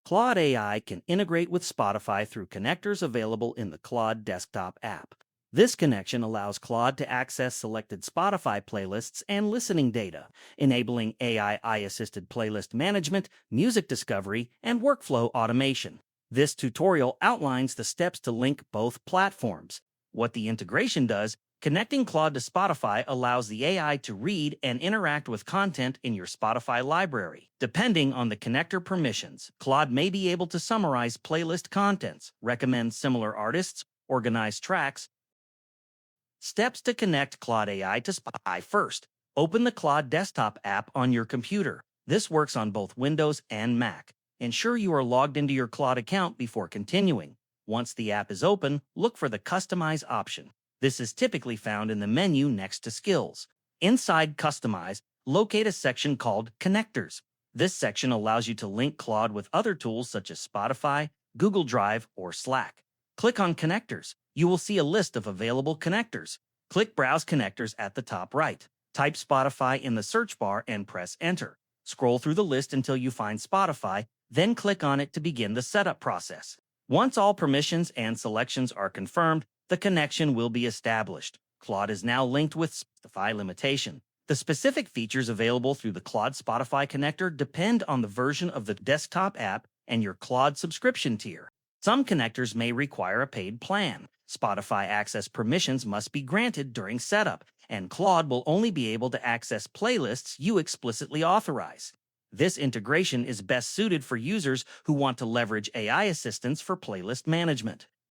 Claude AI can integrate with Spotify through connectors available in the Claude desktop app. This connection allows Claude to access selected Spotify playlists and listening data, enabling AI-assisted playlist management, music discovery, and workflow automation. This tutorial outlines the steps to link both platforms. What the integration does: connecting Claude to Spotify allows the AI to read and interact with content in your Spotify library. Depending on the connector permissions, Claude may be able to summarize playlist contents, recommend similar artists, organize tracks. Steps to connect Claude AI to Spotify. First, open the Claude desktop app on your computer. This works on both Windows and Mac. Ensure you are logged into your Claude account before continuing. Once the app is open, look for the Customize option. This is typically found in the menu next to Skills. Inside Customize, locate a section called Connectors. This section allows you to link Claude with other tools such as Spotify, Google Drive, or Slack. Click on Connectors. You will see a list of available connectors. Click Browse Connectors at the top right. Type Spotify in the search bar and press Enter. Scroll through the list until you find Spotify, then click on it to begin the setup process. Once all permissions and selections are confirmed, the connection will be established. Claude is now linked with Spotify limitation. The specific features available through the Claude Spotify connector depend on the version of the desktop app and your Claude subscription tier. Some connectors may require a paid plan. Spotify access permissions must be granted during setup, and Claude will only be able to access playlists you explicitly authorize. This integration is best suited for users who want to leverage AI assistance for playlist management.